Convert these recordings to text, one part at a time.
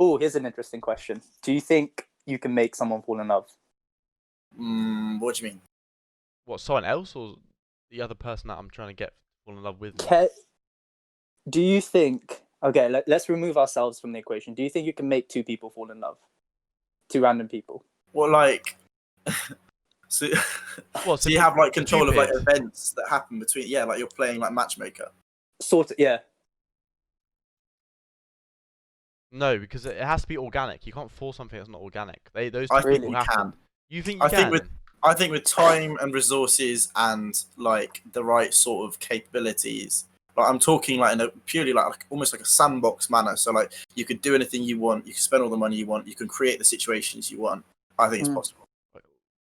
Oh, here's an interesting question. Do you think you can make someone fall in love? What do you mean? What, someone else or the other person that I'm trying to get to fall in love with me? Do you think? Okay, let's remove ourselves from the equation. Do you think you can make two people fall in love? Two random people. Well, like, so, What, so you have like control of like Cupid? events that happen between. Yeah, like you're playing like matchmaker. Sort of, yeah. No, because it has to be organic. You can't force something that's not organic. Those two I think people you happen. can. You think you I think can? I think with time and resources and like the right sort of capabilities, like I'm talking like in a purely like almost like a sandbox manner. So like you could do anything you want, you can spend all the money you want, you can create the situations you want. I think it's possible.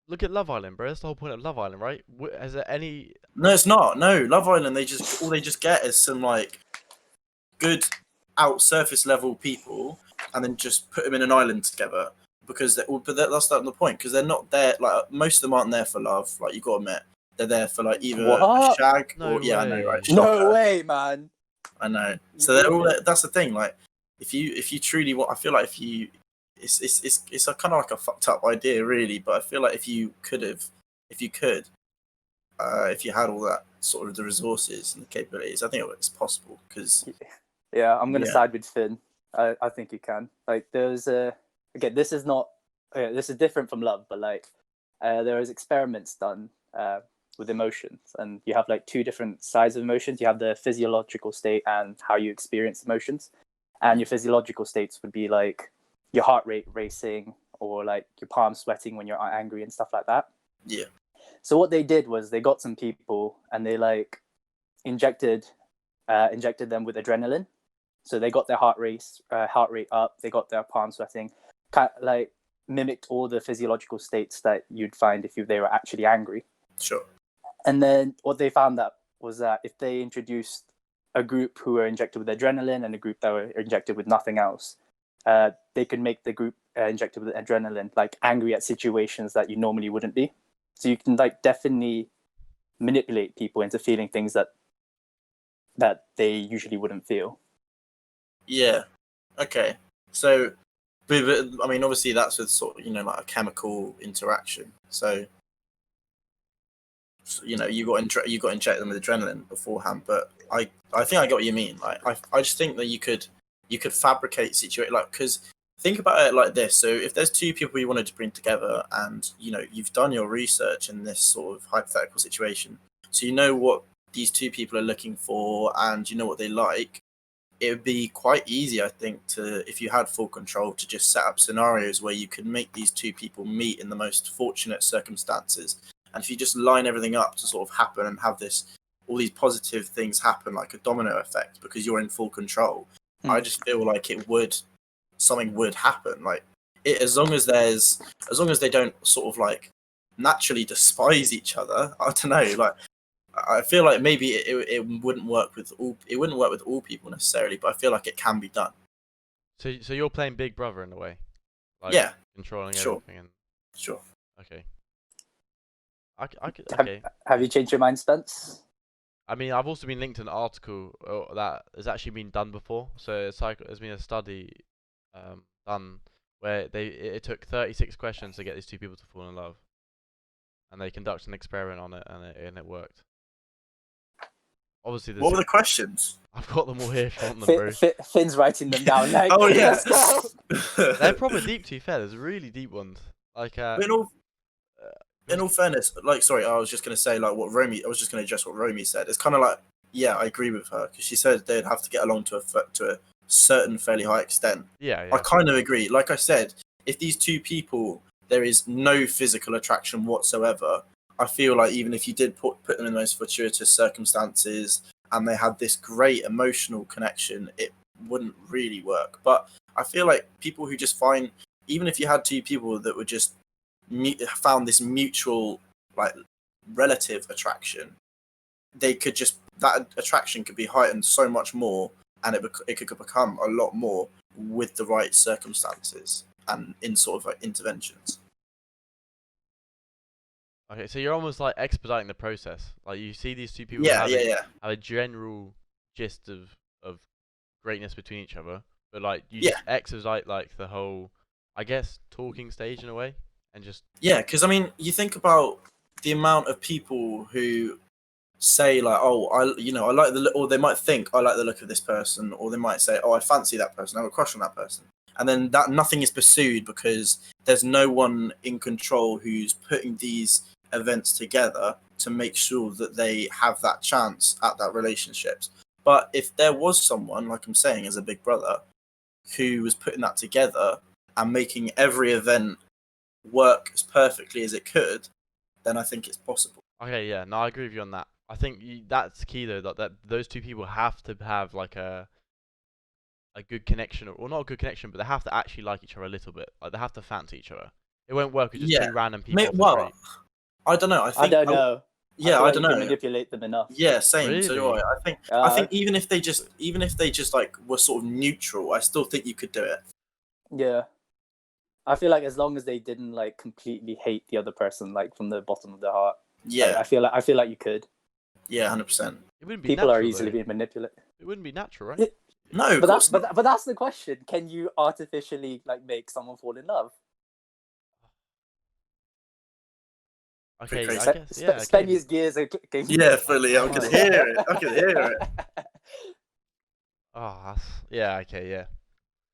Look at Love Island, bro. That's the whole point of Love Island, right? Is there any? No, it's not. No, Love Island. All they just get is some like good out surface level people, and then just put them in an island together because that's not the point because they're not there. Like most of them aren't there for love. Like you got to admit, they're there for like either a shag No or yeah, I know, right? way. No way, man. I know. So they're all. That's the thing. Like if you truly want, I feel like if you, it's a kind of like a fucked up idea, really. But I feel like if you could, if you had all that sort of the resources and the capabilities, I think it's possible because. Yeah, I'm gonna side with Finn. I think you can. Like, there's again, this is not. This is different from love, but like, there is experiments done with emotions, and you have like two different sides of emotions. You have the physiological state and how you experience emotions, and your physiological states would be like your heart rate racing or like your palms sweating when you're angry and stuff like that. Yeah. So what they did was they got some people and they like injected them with adrenaline. So they got their heart rate up, they got their palm sweating, kind of like mimicked all the physiological states that you'd find if they were actually angry. Sure. And then what they found that was that if they introduced a group who were injected with adrenaline and a group that were injected with nothing else, they could make the group injected with adrenaline like angry at situations that you normally wouldn't be. So you can like definitely manipulate people into feeling things that they usually wouldn't feel. Yeah. Okay. So, but, I mean, obviously that's with sort of like a chemical interaction. So you got to inject them with adrenaline beforehand. But I think I get what you mean. Like I just think that you could fabricate situation like because think about it like this. So if there's two people you wanted to bring together, and you've done your research in this sort of hypothetical situation, so you know what these two people are looking for, and you know what they like. It would be quite easy, I think, if you had full control, to just set up scenarios where you could make these two people meet in the most fortunate circumstances. And if you just line everything up to sort of happen and have all these positive things happen, like a domino effect, because you're in full control, I just feel like something would happen. Like as long as they don't sort of like naturally despise each other. I don't know, like. I feel like maybe it wouldn't work with all people necessarily, but I feel like it can be done. So you're playing Big Brother in a way, like yeah, controlling sure. everything. And... Sure. Okay. Okay. Have you changed your mind, Spence? I mean, I've also been linked to an article that has actually been done before. So it's like there's been a study done where it took 36 questions to get these two people to fall in love, and they conducted an experiment on it, and it worked. Obviously, what were the questions? I've got them all here if you want them, bro. Finn's writing them down. Like, oh yeah, they're proper deep. To be fair, there's really deep ones. Like in all fairness, like sorry, I was just gonna say like what Romy. I was just gonna address what Romy said. It's kind of like I agree with her because she said they'd have to get along to a certain fairly high extent. Yeah. I kind of agree. Like I said, if these two people there is no physical attraction whatsoever. I feel like even if you did put them in the most fortuitous circumstances and they had this great emotional connection, it wouldn't really work. But I feel like people who just find, even if you had two people that were just found this mutual, like, relative attraction, that attraction could be heightened so much more, and it could become a lot more with the right circumstances and in sort of like interventions. Okay, so you're almost like expediting the process. Like you see these two people have a general gist of greatness between each other, but like Yeah. X is like the whole, I guess, talking stage in a way, and just Yeah, because I mean, you think about the amount of people who say like, "Oh, I like the," or they might think, "I like the look of this person," or they might say, "Oh, I fancy that person. I have a crush on that person," and then that nothing is pursued because there's no one in control who's putting these events together to make sure that they have that chance at that relationships. But if there was someone, like I'm saying, as a big brother, who was putting that together and making every event work as perfectly as it could, then I think it's possible. okay. Yeah, no, I agree with you on that. I think that's key though. That those two people have to have like a good connection, or not a good connection, but they have to actually like each other a little bit. Like they have to fancy each other. It won't work with just Yeah. two random people off the Well, street. I don't know. I I think don't know. Yeah, feel I like don't you can know. manipulate them enough. Yeah, same. So do Really? I think even if they just like were sort of neutral, I still think you could do it. Yeah. I feel like as long as they didn't like completely hate the other person, like from the bottom of their heart, Yeah, I feel like you could. yeah, 100%. It wouldn't be People natural, are easily though. being manipulated. It wouldn't be natural, right? Yeah. No, of But course not. but that's the question. Can you artificially like make someone fall in love? Okay, crazy. I guess. Yeah. Okay. Spenny's gears are clicking. Yeah, fully. I can hear it. I can hear it. Oh, yeah. Okay. Yeah.